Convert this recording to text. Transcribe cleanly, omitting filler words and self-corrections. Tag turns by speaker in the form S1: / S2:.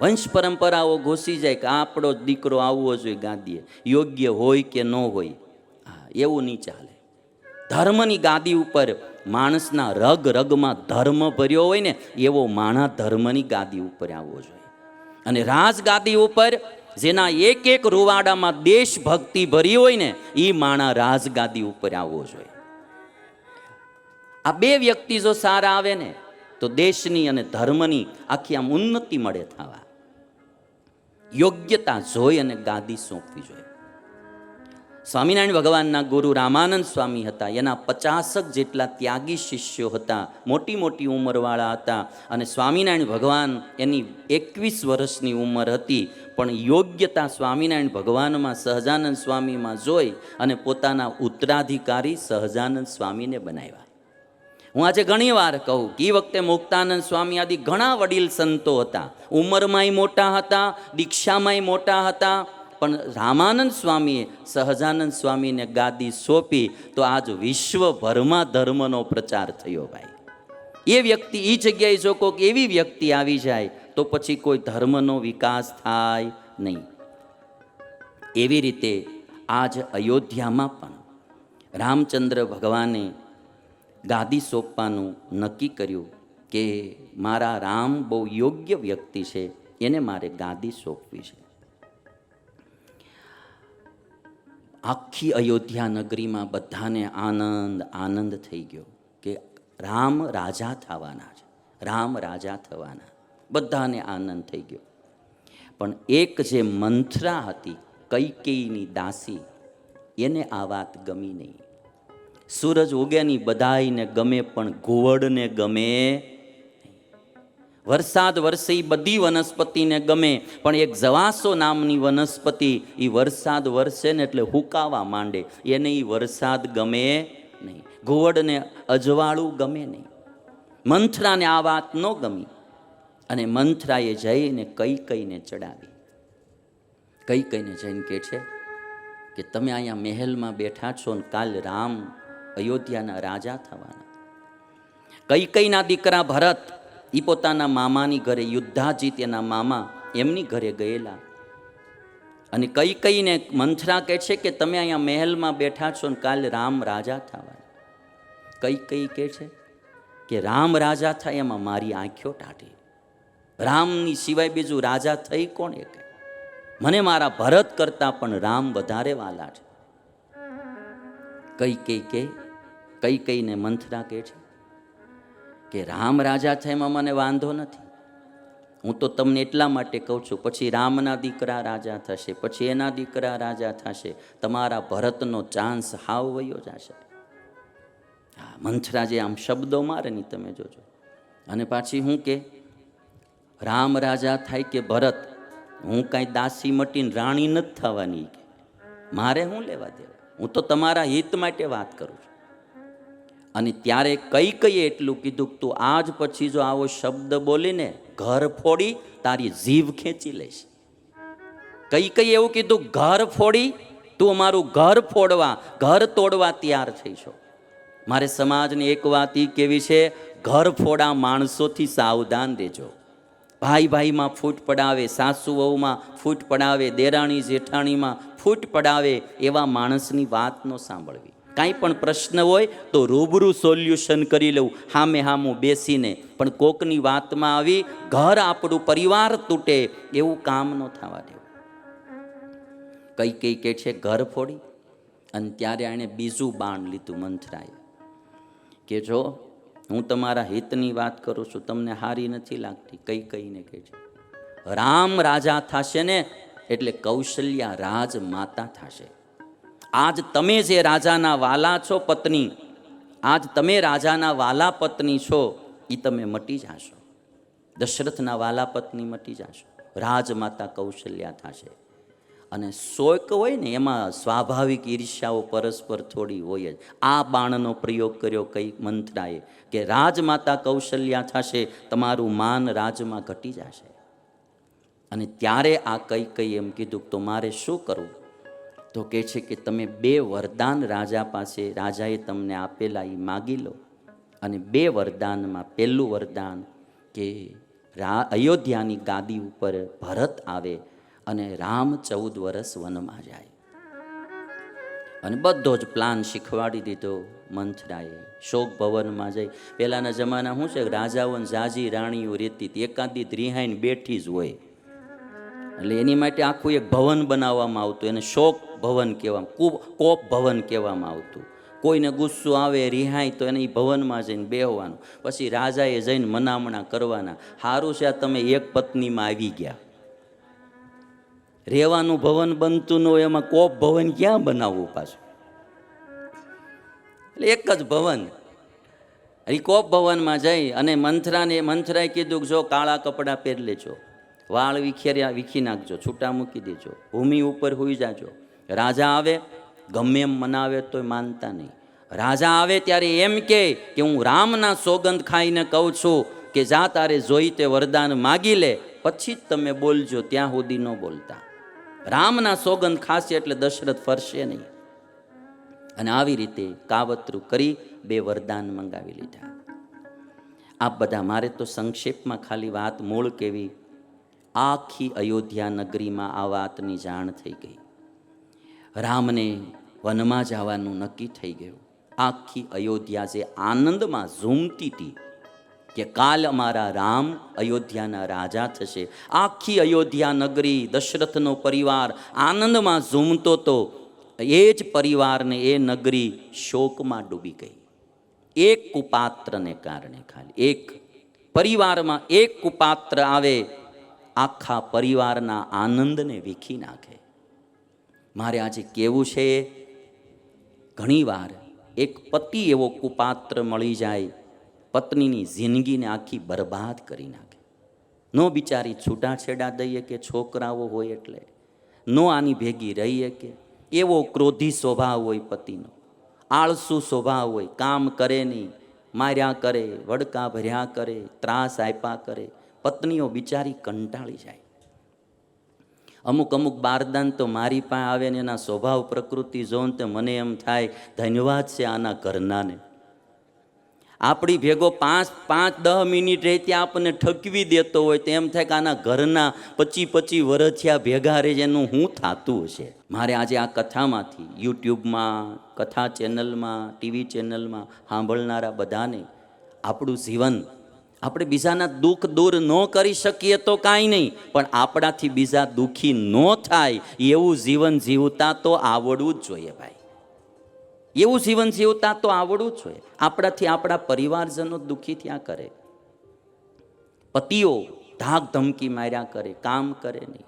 S1: વંશ પરંપરાઓ ઘૂસી જાય કે આપણો જ દીકરો આવવો જોઈએ ગાદીએ, યોગ્ય હોય કે ન હોય. હા, એવું નહીં ચાલે. ધર્મની ગાદી ઉપર માણસના રગ રગમાં ધર્મ ભર્યો હોય ને એવો માણસ ધર્મની ગાદી ઉપર આવવો જોઈએ. અને રાજગાદી ઉપર જેના એક એક રૂવાડામાં દેશભક્તિ ભરી હોય ને એ માણા રાજગાદી ઉપર આવવો જોઈએ. આ બે વ્યક્તિ જો સારા આવે ને તો દેશની અને ધર્મની આખી આમ ઉન્નતિ મળે થવા. યોગ્યતા જોઈ અને ગાદી સોંપવી જોઈએ. સ્વામિનારાયણ ભગવાનના ગુરુ રામાનંદ સ્વામી હતા. એના 50 જેટલા ત્યાગી શિષ્યો હતા, મોટી મોટી ઉંમરવાળા હતા. અને સ્વામિનારાયણ ભગવાન એની 21 વર્ષની ઉંમર હતી, પણ યોગ્યતા સ્વામિનારાયણ ભગવાનમાં સહજાનંદ સ્વામીમાં જોઈ અને પોતાના ઉત્તરાધિકારી સહજાનંદ સ્વામીને બનાવ્યા. હું આજે ઘણી વાર કહું કે એ વખતે મુક્તાનંદ સ્વામી આદિ ઘણા વડીલ સંતો હતા, ઉંમરમાંય મોટા હતા, દીક્ષામાંય મોટા હતા. પણ રામાનંદ સ્વામીએ સહજાનંદ સ્વામીને ગાદી સોંપી તો આજ વિશ્વભરમાં ધર્મનો પ્રચાર થયો. ભાઈ, એ વ્યક્તિ એ જગ્યાએ જો કોઈક એવી વ્યક્તિ આવી જાય તો પછી કોઈ ધર્મનો વિકાસ થાય નહીં. એવી રીતે આજ અયોધ્યામાં પણ રામચંદ્ર ભગવાને ગાદી સોંપવાનું નક્કી કર્યું કે મારા રામ બહુ યોગ્ય વ્યક્તિ છે, એને મારે ગાદી સોંપવી છે. આખી અયોધ્યા નગરીમાં બધાને આનંદ આનંદ થઈ ગયો કે રામ રાજા થવાના છે, રામ રાજા થવાના. બધાને આનંદ થઈ ગયો. પણ એક જે મંથરા હતી, કૈકેયીની દાસી, એને આ વાત ગમી નહીં. સૂરજ ઉગેની બધાઈને ગમે પણ ઘુવડને ગમે. વરસાદ વરસે એ બધી વનસ્પતિને ગમે, પણ એક જવાસો નામની વનસ્પતિ એ વરસાદ વરસે ને એટલે હુકાવા માંડે, એને એ વરસાદ ગમે નહીં. ઘુવડને અજવાળું ગમે નહીં. મંથરાને આ વાત ન ગમી અને મંથરાએ જઈને કૈકેયીને ચડાવી. કૈકેયીને જઈને કહે છે કે તમે અહીંયા મહેલમાં બેઠા છો ને કાલ રામ અયોધ્યાના રાજા થવાના. કૈકેયીના દીકરા ભરત એ પોતાના મામાની ઘરે, યુદ્ધાજીત એના મામા, એમની ઘરે ગયેલા. અને કૈકેયીને મંથરા કહે છે કે તમે અહીંયા મહેલમાં બેઠા છો ને કાલે રામ રાજા થવાના. કૈકેયી કહે છે કે રામ રાજા થાય એમાં મારી આંખો ટાઢી. રામની સિવાય બીજું રાજા થઈ કોણ શકે? મને મારા ભરત કરતા પણ રામ વધારે વાલા છે. કૈકેયીને મંથરા કહે છે કે રામ રાજા થાય એમાં મને વાંધો નથી. હું તો તમને એટલા માટે કહું છું, પછી રામના દીકરા રાજા થશે, પછી એના દીકરા રાજા થશે, તમારા ભરતનો ચાન્સ હાવ વયો જશે. હા, મંથરા જે આમ શબ્દો મારે ને તમે જોજો. અને પાછી હું કે રામ રાજા થાય કે ભરત, હું કાંઈ દાસી મટીને રાણી નથી થવાની, મારે શું લેવા દેવા? હું તો તમારા હિત માટે વાત કરું છું. અને ત્યારે કૈકેયીએ એટલું કીધું કે તું આજ પછી જો આવો શબ્દ બોલીને ઘર ફોડી તારી જીભ ખેંચી લઈશ. કૈકેયીએ એવું કીધું, ઘર ફોડી? તું અમારું ઘર ફોડવા, ઘર તોડવા તૈયાર થઈ છો. મારે સમાજની એક વાત એ કેવી છે, ઘર ફોડા માણસોથી સાવધાન દેજો. ભાઈ ભાઈમાં ફૂટ પડાવે, સાસુ વહુમાં ફૂટ પડાવે, દેરાણી જેઠાણીમાં ફૂટ પડાવે, એવા માણસની વાત ન સાંભળવી. કાંઈ પણ પ્રશ્ન હોય તો રૂબરૂ સોલ્યુશન કરી લઉં, હામે હામું બેસીને. પણ કોકની વાતમાં આવી ઘર આપણું પરિવાર તૂટે એવું કામ ન થવા દેવું. કૈકેયી કહે છે ઘર ફોડી. અને ત્યારે એણે બીજું બાણ લીધું મંથરાએ કે જો હું તમારા હિતની વાત કરું છું, તમને હારી નથી લાગતી? કૈકેયીને કહે છે રામ રાજા થશે ને એટલે કૌશલ્યા રાજ માતા થશે. આજ તમે જે રાજાના વાલા છો પત્ની, આજ તમે રાજાના વાલા પત્ની છો, એ તમે મટી જાશો. દશરથના વાલા પત્ની મટી જાશો, રાજમાતા કૌશલ્યા થશે. અને શોક હોય ને એમાં સ્વાભાવિક ઈર્ષ્યાઓ પરસ્પર થોડી હોય જ. આ બાણનો પ્રયોગ કર્યો કઈ મંથરાએ કે રાજમાતા કૌશલ્યા થશે, તમારું માન રાજમાં ઘટી જશે. અને ત્યારે આ કૈકેયીએ એમ કીધું તો મારે શું કરવું? તો કહે છે કે તમે 2 વરદાન રાજા પાસે, રાજાએ તમને આપેલા એ માગી લો. અને 2 વરદાનમાં પહેલું વરદાન કે અયોધ્યાની ગાદી ઉપર ભરત આવે અને રામ 14 વર્ષ વનમાં જાય. અને બધો જ પ્લાન શીખવાડી દીધો મંથરાએ. શોક ભવનમાં જઈ, પહેલાના જમાના શું છે, રાજાઓને જાજી રાણીઓ રહેતી હતી, એકાદી રિહાઈને બેઠી જ હોય, એટલે એની માટે આખું એક ભવન બનાવવામાં આવતું, એને શોક ભવન કહેવામાં, કોપ ભવન કહેવામાં આવતું. કોઈને ગુસ્સો આવે રિહાય તો એને ભવનમાં જઈને બેહવાનું, પછી રાજાએ જઈને મનામણા કરવાના, સારું છે આ તમે એક પત્નીમાં આવી ગયા. રહેવાનું ભવન બનતું ન હોય એમાં કોપ ભવન ક્યાં બનાવવું પાછું? એટલે એક જ ભવન. એ કોપ ભવનમાં જઈ અને મંથરાએ કીધું કે જો કાળા કપડાં પહેરી લેજો, વાળ વીખી નાખજો, છૂટા મૂકી દેજો, ભૂમિ ઉપર હોઈ જાજો. રાજા આવે ગમે એમ મનાવે તોય માનતા નહીં. રાજા આવે ત્યારે એમ કે હું રામના સોગંદ ખાઈને કહું છું કે જા તારે જોઈ તે વરદાન માગી લે, પછી જ તમે બોલજો, ત્યાં સુધી ન બોલતા. રામના સોગંદ ખાશે એટલે દશરથ ફરશે નહીં. અને આવી રીતે કાવતરું કરી 2 વરદાન મંગાવી લીધા. આ બધા, મારે તો સંક્ષેપમાં ખાલી વાત મૂળ કેવી, આખી અયોધ્યા નગરીમાં આ વાતની જાણ થઈ ગઈ. રામને વનમાં જવાનું નક્કી થઈ ગયું. આખી અયોધ્યા જે આનંદમાં ઝૂમતી હતી કે કાલ અમારા રામ અયોધ્યાના રાજા થશે. આખી અયોધ્યા નગરી, દશરથનો પરિવાર આનંદમાં ઝૂમતો તો એ જ પરિવારને એ નગરી શોકમાં ડૂબી ગઈ. એક કુપાત્રને કારણે, ખાલી એક પરિવારમાં એક કુપાત્ર આવે, આખા પરિવારના આનંદને વીખી નાખે. મારે આજે કહેવું છે, ઘણીવાર એક પતિ એવો કુપાત્ર મળી જાય, પત્નીની જિંદગીને આખી બરબાદ કરી નાખે. નો બિચારી છૂટાછેડા દઈએ કે છોકરાઓ હોય એટલે નો આની ભેગી રહીએ કે, એવો ક્રોધી સ્વભાવ હોય પતિનો, આળસુ સ્વભાવ હોય, કામ કરે નહીં, માર્યા કરે, વડકા ભર્યા કરે, ત્રાસ આપ્યા કરે. પત્નીઓ બિચારી કંટાળી જાય. અમુક બારદાન તો મારી પાસે આવે ને એના સ્વભાવ પ્રકૃતિ જોઉં તો મને એમ થાય ધન્યવાદ છે આના ઘરનાને. આપણી ભેગો 5-10 મિનિટ રહી ત્યાં આપણને ઠકવી દેતો હોય તો એમ થાય કે આના ઘરના 25 વર્ષિયા ભેગા રહે એનું શું થતું હશે. મારે આજે આ કથામાંથી યુટ્યુબમાં, કથા ચેનલમાં, ટીવી ચેનલમાં સાંભળનારા બધાને આપણું જીવન, આપણે બીજાના દુઃખ દૂર ન કરી શકીએ તો કાંઈ નહીં, પણ આપણાથી બીજા દુઃખી ન થાય એવું જીવન જીવતા તો આવડવું જ જોઈએ ભાઈ. એવું જીવન જીવતા તો આવડવું જ જોઈએ. આપણાથી આપણા પરિવારજનો દુઃખી થયા કરે, પતિઓ ધાક ધમકી માર્યા કરે, કામ કરે નહીં,